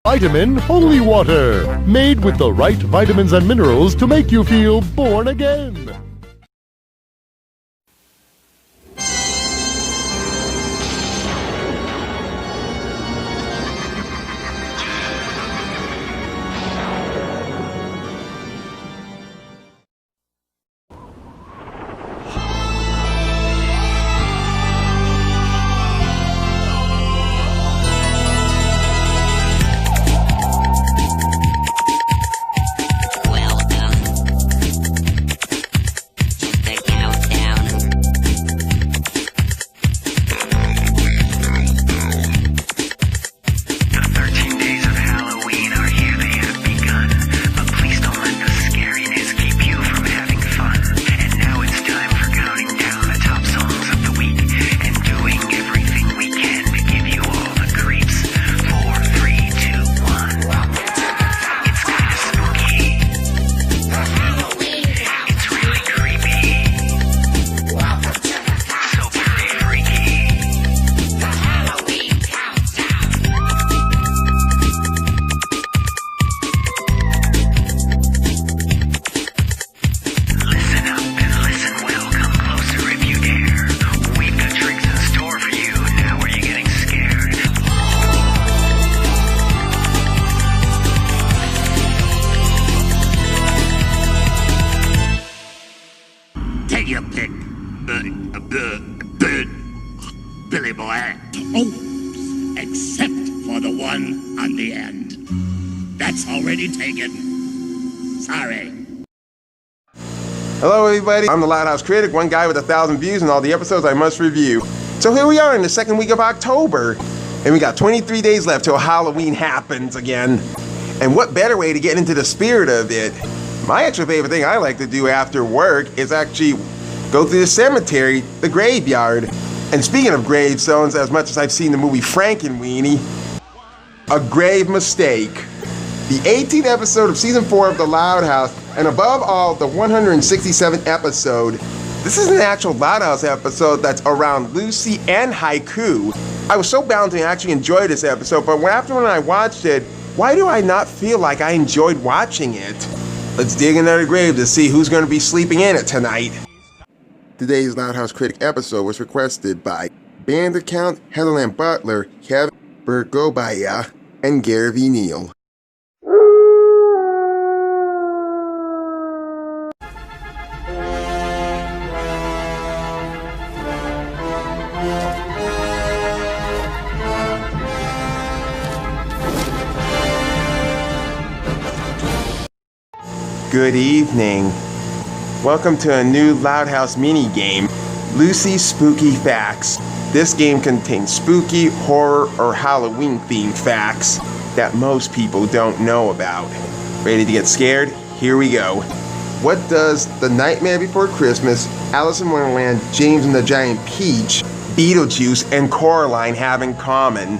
Vitamin Holy Water, made with the right vitamins and minerals to make you feel born again. Take your pick, Billy boy. Oh, except for the one on the end. That's already taken. Sorry. Hello everybody, I'm the Loud House Critic, one guy with 1,000 views and all the episodes I must review. So here we are in the second week of October, and we got 23 days left till Halloween happens again. And what better way to get into the spirit of it? My extra favorite thing I like to do after work is actually go through the cemetery, the graveyard. And speaking of gravestones, as much as I've seen the movie Frankenweenie, a grave mistake. The 18th episode of season 4 of The Loud House, and above all, the 167th episode. This is an actual Loud House episode that's around Lucy and Haiku. I was so bound to actually enjoy this episode, but after when I watched it, why do I not feel like I enjoyed watching it? Let's dig into the grave to see who's going to be sleeping in it tonight. Today's Loud House Critic episode was requested by band account Heatherland Butler, Kevin Bergobaya, and Gary V. Neal. Good evening. Welcome to a new Loud House mini game, Lucy's Spooky Facts. This game contains spooky, horror, or Halloween themed facts that most people don't know about. Ready to get scared? Here we go. What does The Nightmare Before Christmas, Alice in Wonderland, James and the Giant Peach, Beetlejuice, and Coraline have in common?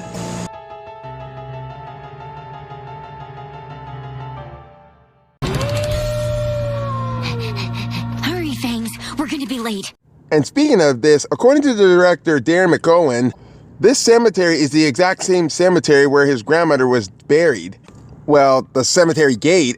We're gonna be late. And speaking of this, according to the director Darren McOwen, this cemetery is the exact same cemetery where his grandmother was buried. Well, the cemetery gate.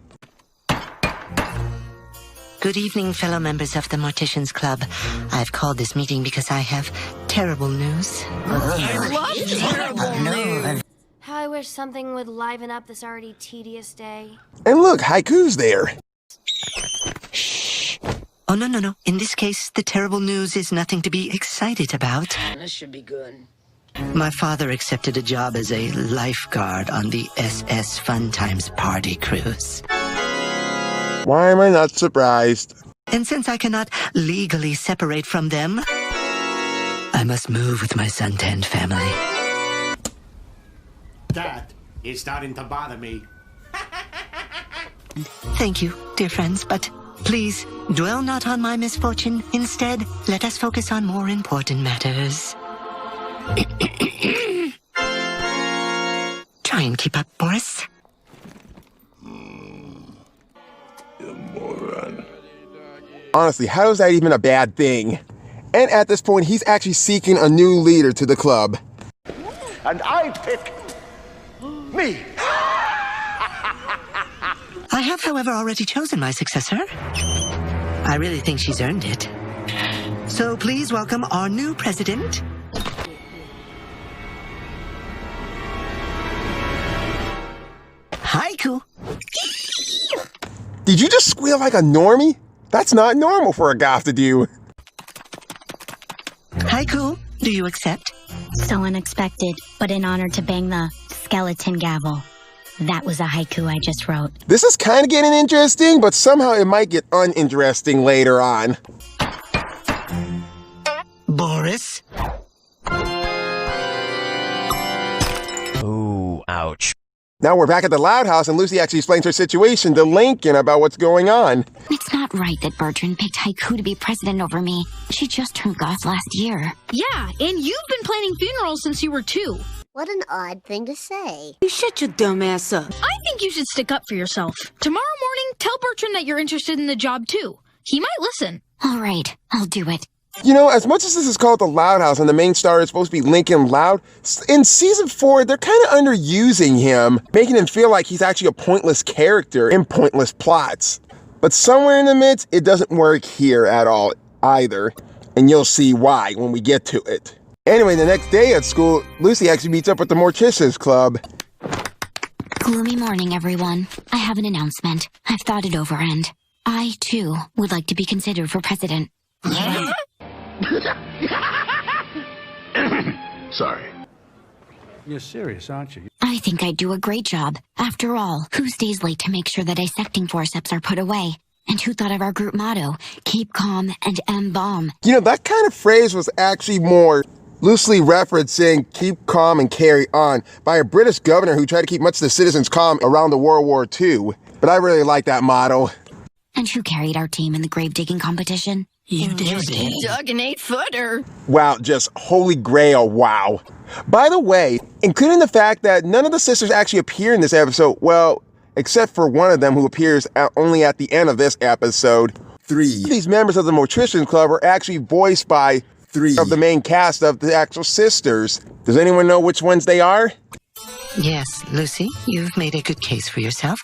Good evening, fellow members of the Morticians Club. I've called this meeting because I have terrible news. What? Terrible news? How I wish something would liven up this already tedious day. And look, Haiku's there. Oh, no. In this case, the terrible news is nothing to be excited about. This should be good. My father accepted a job as a lifeguard on the SS Fun Times party cruise. Why am I not surprised? And since I cannot legally separate from them, I must move with my suntanned family. That is starting to bother me. Thank you, dear friends, but please, dwell not on my misfortune. Instead, let us focus on more important matters. Try and keep up, Boris. You moron. Honestly, how is that even a bad thing? And at this point, he's actually seeking a new leader to the club. And I pick me. I have, however, already chosen my successor. I really think she's earned it. So please welcome our new president. Haiku. Did you just squeal like a normie? That's not normal for a goth to do. Haiku, do you accept? So unexpected, but in honor to bang the skeleton gavel. That was a haiku I just wrote. This is kind of getting interesting, but somehow it might get uninteresting later on. Boris? Ooh, ouch. Now we're back at the Loud House, and Lucy actually explains her situation to Lincoln about what's going on. It's not right that Bertrand picked Haiku to be president over me. She just turned goth last year. Yeah, and you've been planning funerals since you were 2. What an odd thing to say. You shut your dumb ass up. I think you should stick up for yourself. Tomorrow morning, tell Bertrand that you're interested in the job too. He might listen. All right, I'll do it. You know, as much as this is called the Loud House and the main star is supposed to be Lincoln Loud, in season 4, they're kind of underusing him, making him feel like he's actually a pointless character in pointless plots. But somewhere in the midst, it doesn't work here at all either, and you'll see why when we get to it. Anyway, the next day at school, Lucy actually meets up with the Morticians Club. Gloomy morning, everyone. I have an announcement. I've thought it over, and I, too, would like to be considered for president. Sorry. You're serious, aren't you? I think I'd do a great job. After all, who stays late to make sure the dissecting forceps are put away? And who thought of our group motto, keep calm and embalm? You know, that kind of phrase was actually more loosely referencing keep calm and carry on by a British governor who tried to keep much of the citizens calm around the World War II. But I really like that motto. And who carried our team in the grave digging competition? You did. Dug an 8-footer. Wow, just holy grail, wow. By the way, including the fact that none of the sisters actually appear in this episode, well, except for one of them who appears only at the end of this episode. 3. These members of the Morticians Club are actually voiced by 3 of the main cast of the actual sisters. Does anyone know which ones they are? Yes, Lucy, you've made a good case for yourself.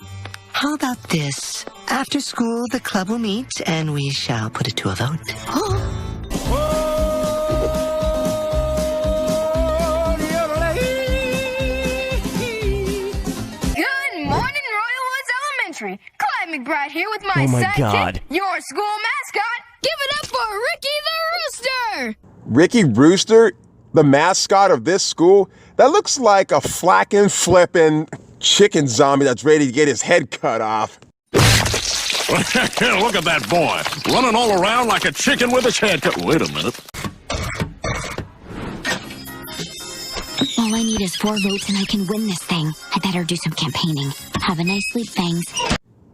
How about this? After school, the club will meet, and we shall put it to a vote. Good morning, Royal Woods Elementary. Clyde McBride here with my God. your school mascot. Give it up for Ricky the Rooster! Ricky Rooster, the mascot of this school? That looks like a flacking, flippin' chicken zombie that's ready to get his head cut off. Look at that boy, running all around like a chicken with his head cut. Wait a minute. All I need is 4 votes and I can win this thing. I better do some campaigning. Have a nice sleep, Fangs.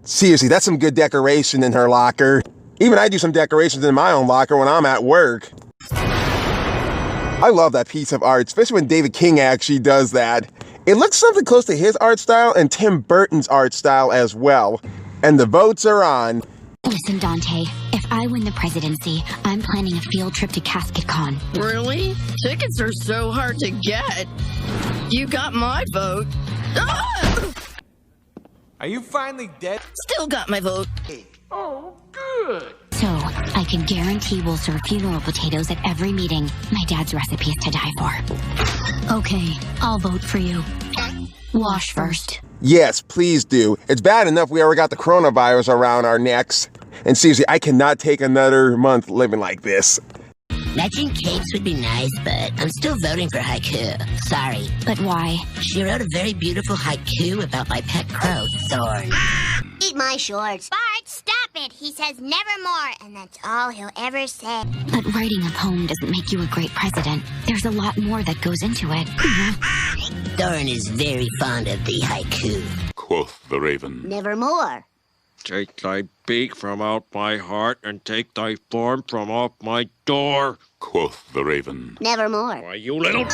Seriously, that's some good decoration in her locker. Even I do some decorations in my own locker when I'm at work. I love that piece of art, especially when David King actually does that. It looks something close to his art style and Tim Burton's art style as well. And the votes are on. Listen, Dante, if I win the presidency, I'm planning a field trip to Casket Con. Really? Tickets are so hard to get. You got my vote. Ah! Are you finally dead? Still got my vote. Oh, good. So, I can guarantee we'll serve funeral potatoes at every meeting. My dad's recipe is to die for. Okay, I'll vote for you. Wash first. Yes, please do. It's bad enough we already got the coronavirus around our necks. And seriously, I cannot take another month living like this. Matching capes would be nice, but I'm still voting for Haiku. Sorry. But why? She wrote a very beautiful haiku about my pet crow, Thorn. Eat my shorts. Bart, stop it. He says nevermore, and that's all he'll ever say. But writing a poem doesn't make you a great president. There's a lot more that goes into it. Thorn is very fond of the haiku. Quoth the raven. Nevermore. Take thy beak from out my heart, and take thy form from off my door. Quoth the raven. Nevermore. Why, you little...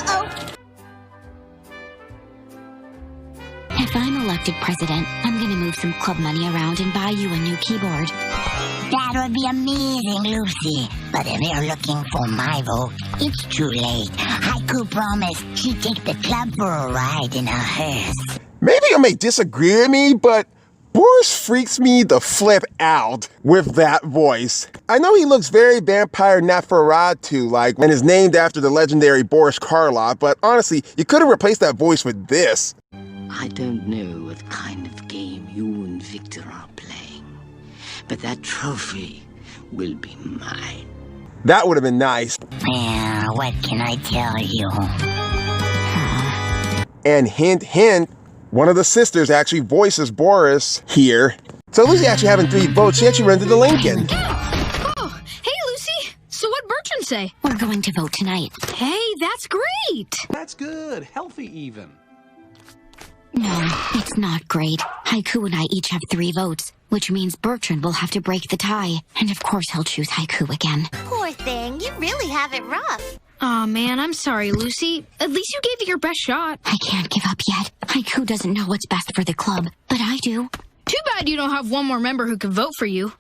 If I'm elected president, I'm gonna move some club money around and buy you a new keyboard. That would be amazing, Lucy. But if you're looking for my vote, it's too late. Haiku promised she'd take the club for a ride in a hearse. Maybe you may disagree with me, but Boris freaks me the flip out with that voice. I know he looks very Vampire Nosferatu-like and is named after the legendary Boris Karloff, but honestly, you could have replaced that voice with this. I don't know what kind of game you and Victor are playing, but that trophy will be mine. That would have been nice. Well, what can I tell you? And hint, hint, one of the sisters actually voices Boris here. So Lucy actually having 3 votes, she actually rented the Lincoln. Oh, hey, Lucy. So what'd Bertrand say? We're going to vote tonight. Hey, that's great. That's good. Healthy even. No, it's not great. Haiku and I each have 3 votes, which means Bertrand will have to break the tie. And of course he'll choose Haiku again. Poor thing, you really have it rough. Aw, man, I'm sorry, Lucy. At least you gave it your best shot. I can't give up yet. Haiku doesn't know what's best for the club, but I do. Too bad you don't have one more member who can vote for you.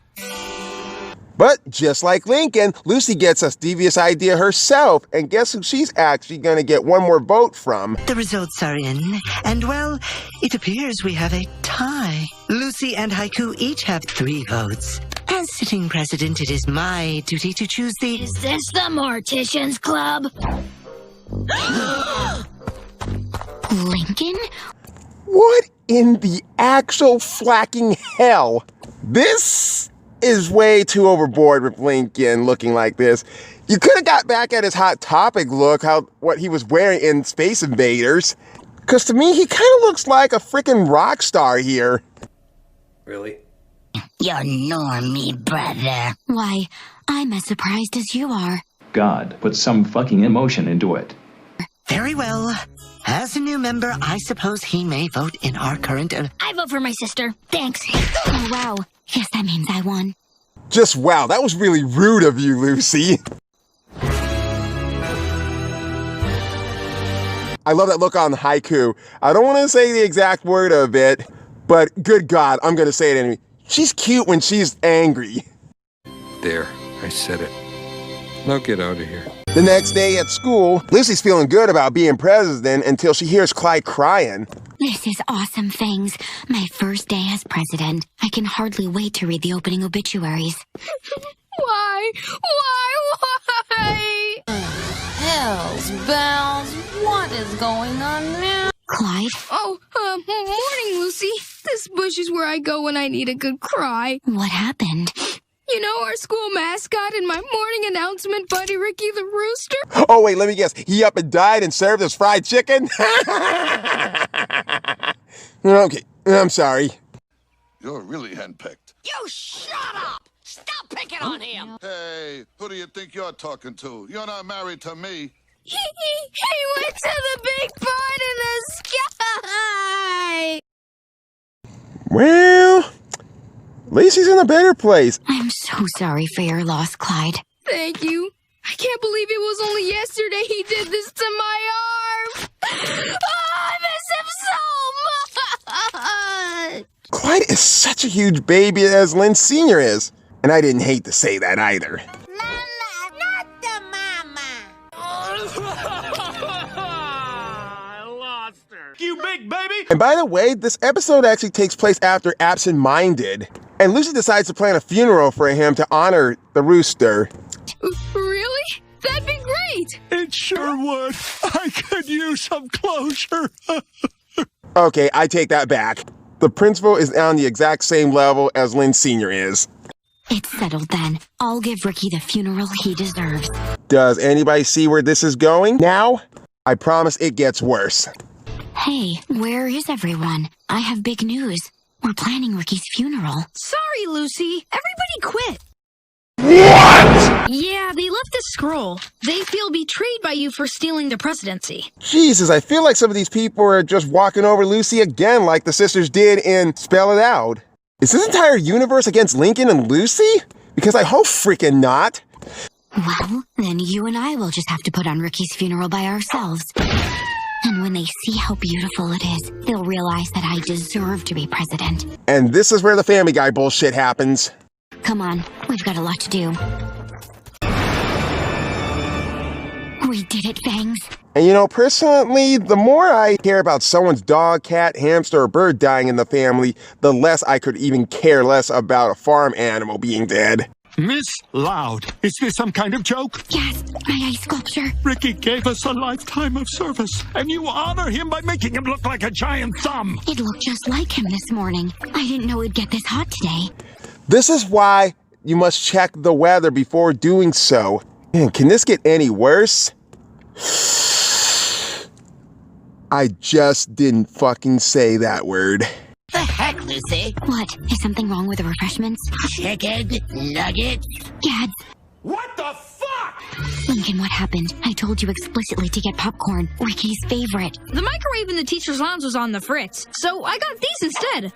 But just like Lincoln, Lucy gets a devious idea herself, and guess who she's actually going to get one more vote from? The results are in, and well, it appears we have a tie. Lucy and Haiku each have 3 votes. As sitting president, it is my duty to choose the... Is this the Morticians Club? Lincoln? What in the actual flacking hell? This is way too overboard with Lincoln looking like this. You could have got back at his Hot Topic look, what he was wearing in Space Invaders. Because to me, he kind of looks like a freaking rock star here. Really? You're normie, brother. Why, I'm as surprised as you are. God, put some fucking emotion into it. Very well. As a new member, I suppose he may vote in our current... I vote for my sister. Thanks. Oh, wow. Guess that means I won. Just wow, that was really rude of you, Lucy. I love that look on Haiku. I don't want to say the exact word of it, but good God, I'm going to say it anyway. She's cute when she's angry. There, I said it. Now get out of here. The next day at school, Lucy's feeling good about being president until she hears Clyde crying. This is awesome things. My first day as president. I can hardly wait to read the opening obituaries. Why? Hells bells, what is going on now? Clyde? Oh, morning, Lucy. This bush is where I go when I need a good cry. What happened? You know, our school mascot and my morning announcement buddy, Ricky the Rooster? Oh, wait, let me guess. He up and died and served us fried chicken? Okay, I'm sorry. You're really handpicked. You shut up! Stop picking on him! Hey, who do you think you're talking to? You're not married to me. He went to the big part in the sky! Well, at least he's in a better place. I'm so sorry for your loss, Clyde. Thank you. I can't believe it was only yesterday he did this to my arm. Oh, I miss him so much. Clyde is such a huge baby as Lynn Sr. is. And I didn't hate to say that either. Mama, not the mama. I lost her. You big baby. And by the way, this episode actually takes place after Absent Minded. And Lucy decides to plan a funeral for him to honor the Rooster. Really? That'd be great. It sure would. I could use some closure. Okay, I take that back. The principal is on the exact same level as Lynn Sr. is. It's settled then. I'll give Ricky the funeral he deserves. Does anybody see where this is going now? I promise it gets worse. Hey, where is everyone? I have big news. We're planning Ricky's funeral. Sorry, Lucy. Everybody quit. What? Yeah, they left this scroll. They feel betrayed by you for stealing the presidency. Jesus, I feel like some of these people are just walking over Lucy again like the sisters did in Spell It Out. Is this entire universe against Lincoln and Lucy? Because I hope freaking not. Well, then you and I will just have to put on Ricky's funeral by ourselves. And when they see how beautiful it is, they'll realize that I deserve to be president. And this is where the Family Guy bullshit happens. Come on, we've got a lot to do. We did it, Fangs. And you know, personally, the more I care about someone's dog, cat, hamster, or bird dying in the family, the less I could even care less about a farm animal being dead. Miss Loud, is this some kind of joke? Yes, my ice sculpture. Ricky gave us a lifetime of service, and you honor him by making him look like a giant thumb. It looked just like him this morning. I didn't know it'd get this hot today. This is why you must check the weather before doing so. Man, can this get any worse? I just didn't fucking say that word. The heck, Lucy? What? Is something wrong with the refreshments? Chicken nuggets? Gads. What the fuck? Lincoln, what happened? I told you explicitly to get popcorn, Ricky's favorite. The microwave in the teacher's lounge was on the fritz, so I got these instead.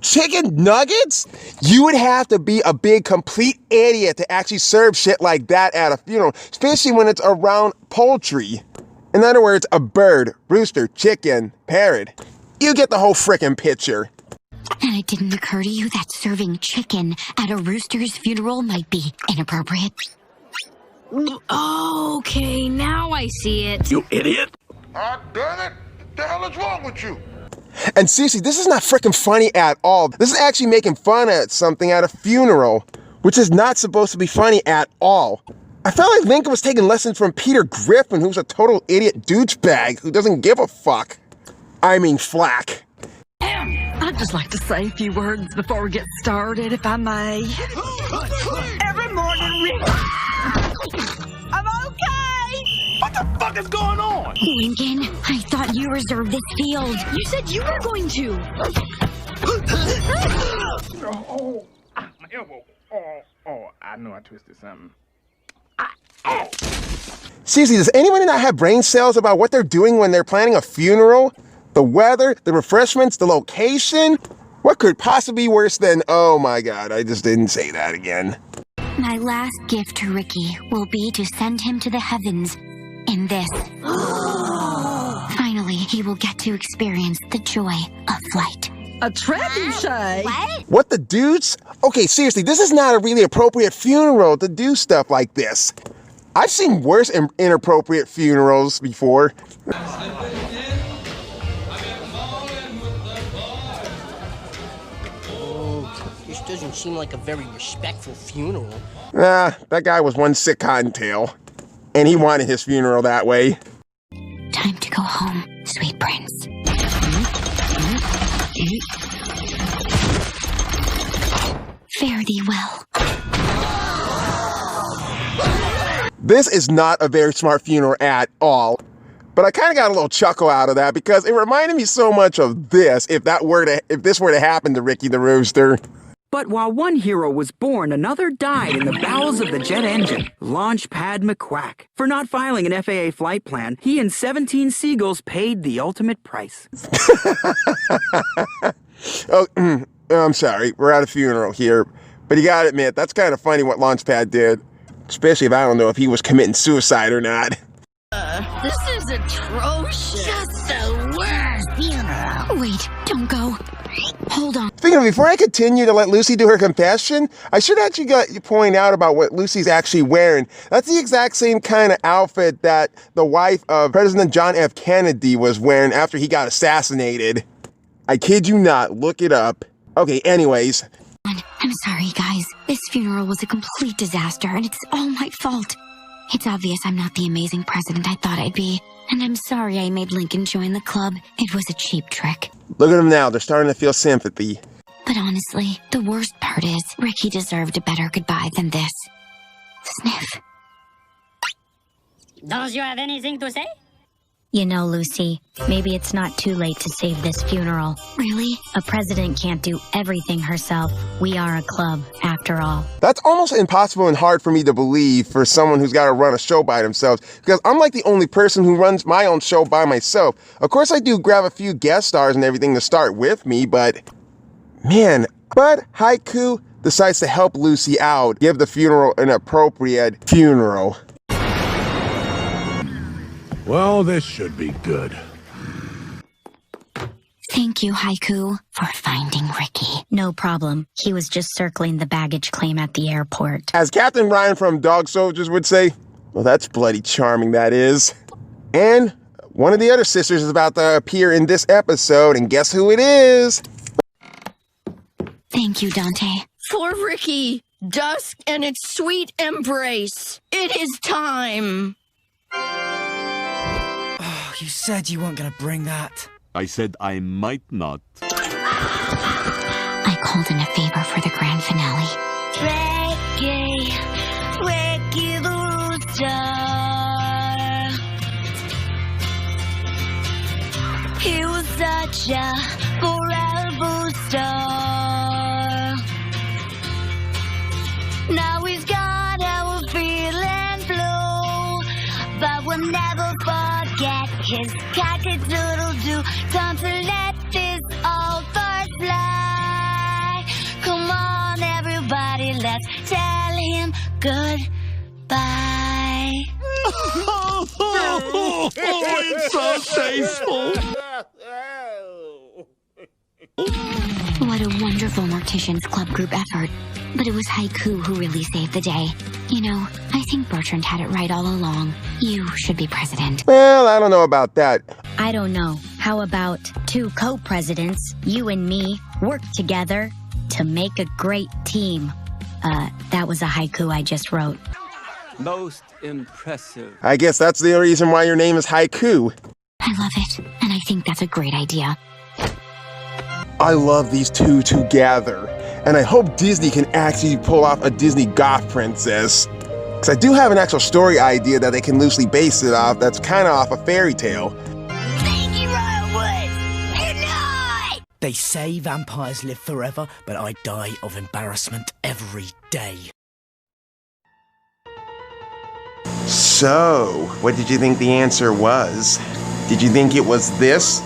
Chicken nuggets? You would have to be a big complete idiot to actually serve shit like that at a funeral, especially when it's around poultry. In other words, a bird, rooster, chicken, parrot. You get the whole frickin' picture. And it didn't occur to you that serving chicken at a rooster's funeral might be inappropriate? Okay, now I see it. You idiot! Ah, damn it! What the hell is wrong with you? And seriously, this is not frickin' funny at all. This is actually making fun at something at a funeral, which is not supposed to be funny at all. I felt like Lincoln was taking lessons from Peter Griffin, who's a total idiot douchebag who doesn't give a fuck. I mean flack. I'd just like to say a few words before we get started, if I may. Every morning, Rick. I'm okay! What the fuck is going on? Lincoln, I thought you reserved this field. You said you were going to. Oh, my elbow. Oh, I know I twisted something. Seriously, does anyone not have brain cells about what they're doing when they're planning a funeral? The weather, the refreshments, the location? What could possibly be worse than, oh my god, I just didn't say that again. My last gift to Ricky will be to send him to the heavens in this. Finally, he will get to experience the joy of flight. A trebuchet? What? What the dudes? Okay, seriously, this is not a really appropriate funeral to do stuff like this. I've seen worse inappropriate funerals before. This doesn't seem like a very respectful funeral. That guy was one sick cottontail. And he wanted his funeral that way. Time to go home, sweet prince. Fare thee well. This is not a very smart funeral at all. But I kind of got a little chuckle out of that because it reminded me so much of this if this were to happen to Ricky the Rooster. But while one hero was born, another died in the bowels of the jet engine. Launchpad McQuack. For not filing an FAA flight plan, he and 17 seagulls paid the ultimate price. I'm sorry, we're at a funeral here. But you gotta admit, that's kind of funny what Launchpad did. Especially if I don't know if he was committing suicide or not. This is atrocious. Just the worst funeral. Wait, don't go. Hold on. Speaking of, before I continue to let Lucy do her confession, I should actually point out about what Lucy's actually wearing. That's the exact same kind of outfit that the wife of President John F. Kennedy was wearing after he got assassinated. I kid you not, look it up. Okay, anyways. I'm sorry, guys. This funeral was a complete disaster, and it's all my fault. It's obvious I'm not the amazing president I thought I'd be, and I'm sorry I made Lincoln join the club. It was a cheap trick. Look at them now. They're starting to feel sympathy. But honestly, the worst part is Ricky deserved a better goodbye than this. Sniff. Don't you have anything to say? You know, Lucy, maybe it's not too late to save this funeral. Really? A president can't do everything herself. We are a club, after all. That's almost impossible and hard for me to believe for someone who's got to run a show by themselves, because I'm like the only person who runs my own show by myself. Of course, I do grab a few guest stars and everything to start with me, but man. But Haiku decides to help Lucy out, give the funeral an appropriate funeral. Well, this should be good. Thank you, Haiku, for finding Ricky. No problem. He was just circling the baggage claim at the airport. As Captain Ryan from Dog Soldiers would say, well, that's bloody charming, that is. And one of the other sisters is about to appear in this episode, and guess who it is? Thank you, Dante. For Ricky, dusk and its sweet embrace. It is time. Oh, you said you weren't gonna bring that. I said I might not. I called in a favor for the grand finale. Ricky, Ricky the Rooster. He was such a forever booster. Now he's got our feeling blue, but we'll never forget his cock-a-doodle-doo. Time to let this old bird fly. Come on, everybody, let's tell him goodbye. It's so tasteful. What a wonderful Morticians Club group effort. But it was Haiku who really saved the day. You know, I think Bertrand had it right all along. You should be president. Well, I don't know about that. I don't know. How about two co-presidents, you and me, work together to make a great team? That was a haiku I just wrote. Most impressive. I guess that's the reason why your name is Haiku. I love it, and I think that's a great idea. I love these two together, and I hope Disney can actually pull off a Disney goth princess. Because I do have an actual story idea that they can loosely base it off that's kind of off a fairy tale. Thank you, Royalwood. Good night. They say vampires live forever, but I die of embarrassment every day. So, what did you think the answer was? Did you think it was this?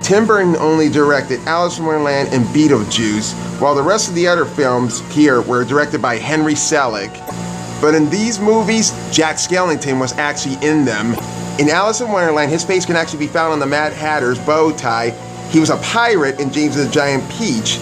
Tim Burton only directed Alice in Wonderland and Beetlejuice, while the rest of the other films here were directed by Henry Selick. But in these movies, Jack Skellington was actually in them. In Alice in Wonderland, his face can actually be found on the Mad Hatter's bow tie. He was a pirate in James and the Giant Peach.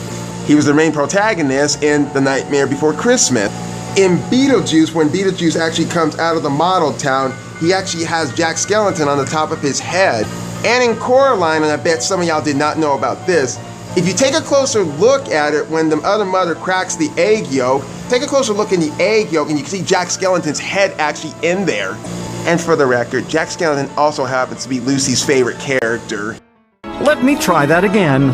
He was the main protagonist in The Nightmare Before Christmas. In Beetlejuice, when Beetlejuice actually comes out of the model town, he actually has Jack Skellington on the top of his head. And in Coraline, and I bet some of y'all did not know about this, if you take a closer look at it when the other mother cracks the egg yolk, take a closer look in the egg yolk and you can see Jack Skellington's head actually in there. And for the record, Jack Skellington also happens to be Lucy's favorite character. Let me try that again.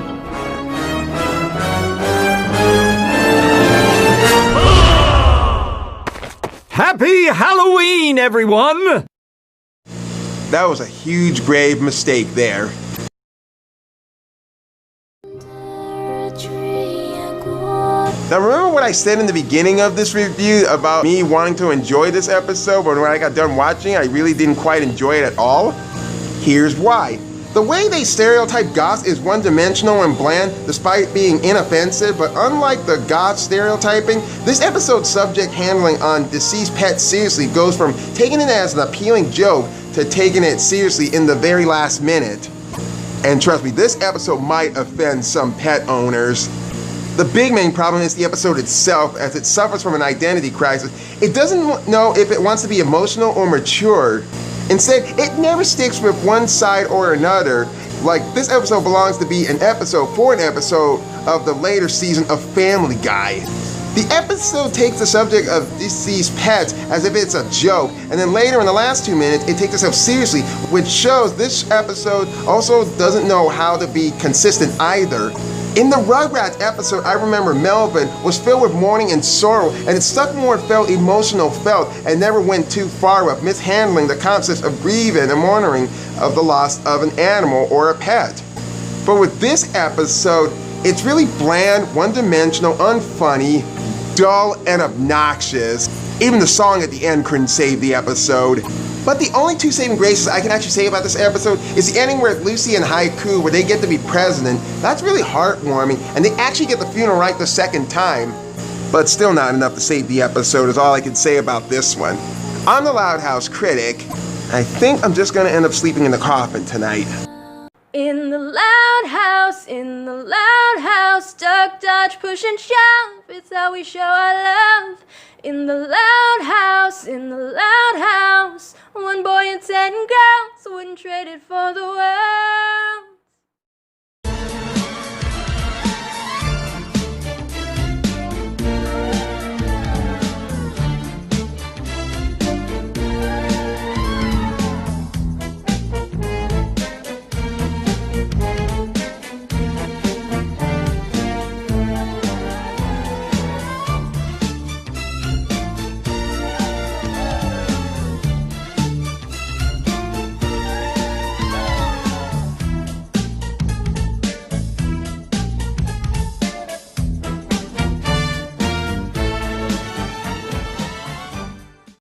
Happy Halloween, everyone! That was a huge, grave mistake there. Now remember what I said in the beginning of this review about me wanting to enjoy this episode, but when I got done watching, I really didn't quite enjoy it at all? Here's why. The way they stereotype goths is one-dimensional and bland, despite being inoffensive, but unlike the goth stereotyping, this episode's subject handling on deceased pets seriously goes from taking it as an appealing joke to taking it seriously in the very last minute. And trust me, this episode might offend some pet owners. The big main problem is the episode itself, as it suffers from an identity crisis. It doesn't know if it wants to be emotional or mature. Instead, it never sticks with one side or another. Like, this episode belongs to be an episode for an episode of the later season of Family Guy. The episode takes the subject of deceased pets as if it's a joke, and then later in the last 2 minutes, it takes itself seriously, which shows this episode also doesn't know how to be consistent either. In the Rugrats episode, I remember Melvin was filled with mourning and sorrow, and it stuck more felt emotional felt and never went too far with mishandling the concepts of grieving and mourning of the loss of an animal or a pet. But with this episode, it's really bland, one-dimensional, unfunny, dull, and obnoxious. Even the song at the end couldn't save the episode. But the only two saving graces I can actually say about this episode is the ending where Lucy and Haiku, where they get to be president. That's really heartwarming, and they actually get the funeral right the second time. But still not enough to save the episode is all I can say about this one. I'm the Loud House Critic. I think I'm just gonna end up sleeping in the coffin tonight. In the loud house, duck, dodge, push and shove. It's how we show our love. In the loud house, one boy and girls wouldn't trade it for the world.